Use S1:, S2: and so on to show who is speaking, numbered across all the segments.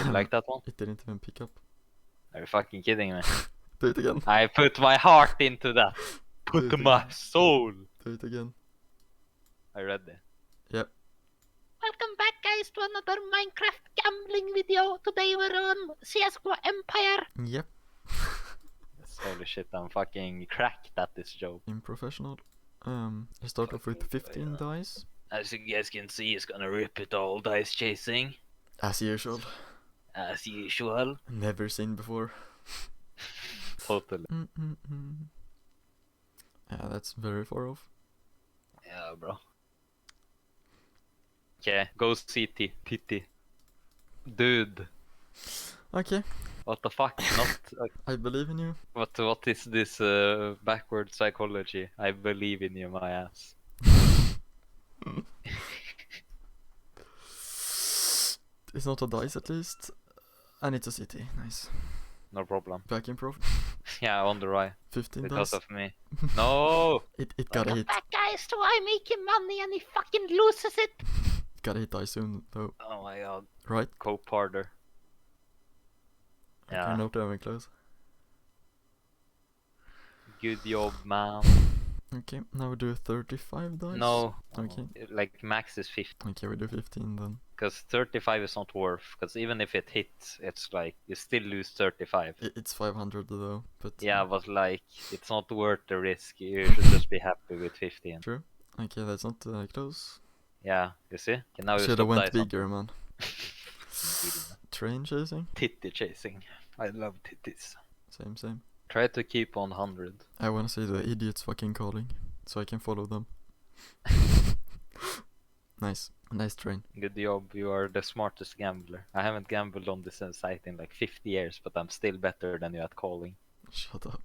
S1: You like that one?
S2: It didn't even pick up.
S1: Are you fucking kidding me?
S2: Do it again.
S1: I put my heart into that.
S2: Do
S1: Put
S2: it
S1: my
S2: again.
S1: soul.
S2: Do it again.
S1: Are you ready?
S2: Yep.
S3: Welcome back, guys, to another Minecraft gambling video. Today we're on CSGOEmpire.
S2: Yep.
S1: Holy shit, I'm fucking cracked at this joke.
S2: In professional. I start off with 15 dice.
S1: As you guys can see, it's gonna rip it all dice chasing.
S2: As usual.
S1: As usual.
S2: Never seen before.
S1: Totally.
S2: Yeah, that's very far off.
S1: Yeah, bro. Okay, go CT. Titty. Dude.
S2: Okay.
S1: What the fuck? Not.
S2: I believe in you.
S1: What is this backward psychology? I believe in you, my ass.
S2: It's not a dice at least. And it's a city. Nice.
S1: No problem.
S2: Back in prof.
S1: Yeah, on the right.
S2: 15
S1: Because
S2: dice.
S1: of me. No!
S2: It gotta hit.
S3: Back, guys, to I making money and he fucking loses it.
S2: Gotta hit dice soon though.
S1: Oh my god.
S2: Right?
S1: Cope harder.
S2: Yeah.
S1: Yeah.
S2: Not even close.
S1: Good job, man.
S2: Okay, now we do 35 dice.
S1: No.
S2: Okay.
S1: Like max is 50.
S2: Okay, we do 15 then.
S1: Because 35 is not worth. Because even if it hits, it's like you still lose 35.
S2: It's 500 though, but...
S1: Yeah, but like, it's not worth the risk. You should just be happy with 15.
S2: True. Okay, that's not close.
S1: Yeah, you see? Okay, now you
S2: Should've
S1: stop
S2: went
S1: dice
S2: bigger, man. Train chasing?
S1: Titty chasing. I love titties.
S2: Same.
S1: Try to keep on 100.
S2: I wanna see the idiots fucking calling, so I can follow them. Nice train.
S1: Good job, you are the smartest gambler. I haven't gambled on this site in like 50 years, but I'm still better than you at calling.
S2: Shut up.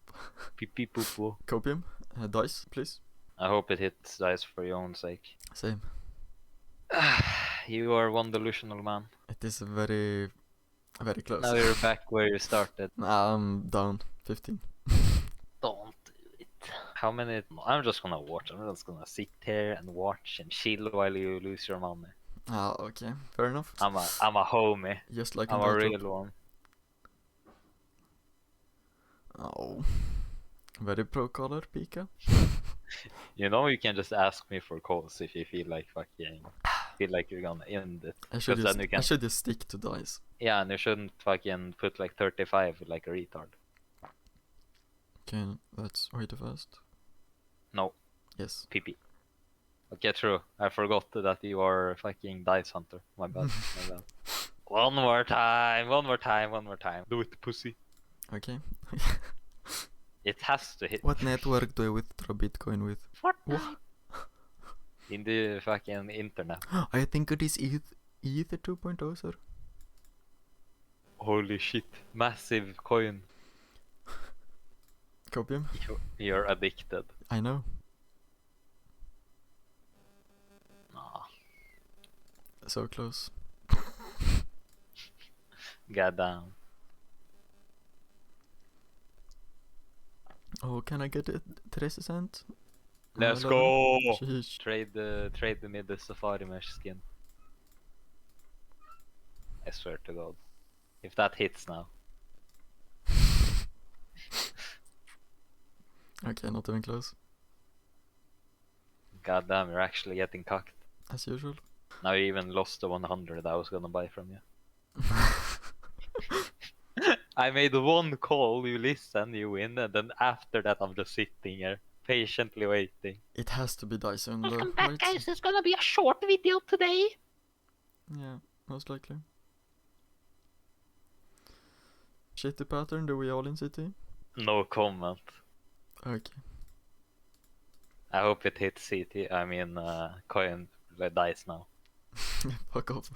S1: Pee pee poo poo.
S2: Copium, dice, please.
S1: I hope it hits dice for your own sake.
S2: Same.
S1: You are one delusional man.
S2: It is very close.
S1: Now you're back where you started.
S2: I'm down 15.
S1: Don't do it. How many? I'm just gonna watch. I'm just gonna sit here and watch and chill while you lose your money.
S2: Ah, okay, fair enough.
S1: I'm a homie.
S2: Just like
S1: I'm
S2: in
S1: a
S2: Battle.
S1: real one.
S2: Oh. Very pro color, Pika.
S1: You know you can just ask me for calls if you feel like you're gonna end it.
S2: I should
S1: then you can...
S2: just stick to dice.
S1: Yeah, and you shouldn't fucking put like 35 like a retard.
S2: Okay, let's wait fast.
S1: No.
S2: Yes.
S1: PP. Okay, true. I forgot that you are a fucking dice hunter. My bad. My bad. One more time. Do it, pussy.
S2: Okay.
S1: It has to hit.
S2: What network do I withdraw Bitcoin with?
S3: Fortnite.
S1: In the fucking internet.
S2: I think it is Ether 2.0, sir.
S1: Holy shit. Massive coin.
S2: Copium?
S1: You're addicted.
S2: I know.
S1: Nah.
S2: So close.
S1: Goddamn.
S2: Oh, can I get it 3%?
S1: Let's
S2: 11?
S1: go!
S2: Sheesh.
S1: Trade the mid the safari mesh skin. I swear to God. If that hits now.
S2: Okay, not even close.
S1: God damn, you're actually getting cocked.
S2: As usual.
S1: Now you even lost the 100 I was gonna buy from you. I made one call, you listen, you win, and then after that I'm just sitting here, patiently waiting.
S2: It has to be dice on
S3: Welcome
S2: the
S3: back,
S2: right.
S3: guys. It's gonna be a short video today.
S2: Yeah, most likely. Shitty pattern, do we all in city?
S1: No comment.
S2: Okay.
S1: I hope it hits CT, I mean coin dice now.
S2: Fuck off.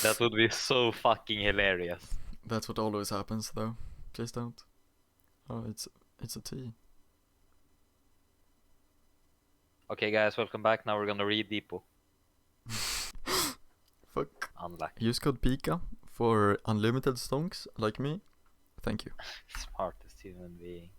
S1: That would be so fucking hilarious.
S2: That's what always happens though. Please don't. Oh, it's a T.
S1: Okay guys, welcome back. Now we're gonna read Depot.
S2: Fuck.
S1: Unlucky.
S2: Use code PIKA for unlimited stonks like me. Thank you.
S1: Smartest human being.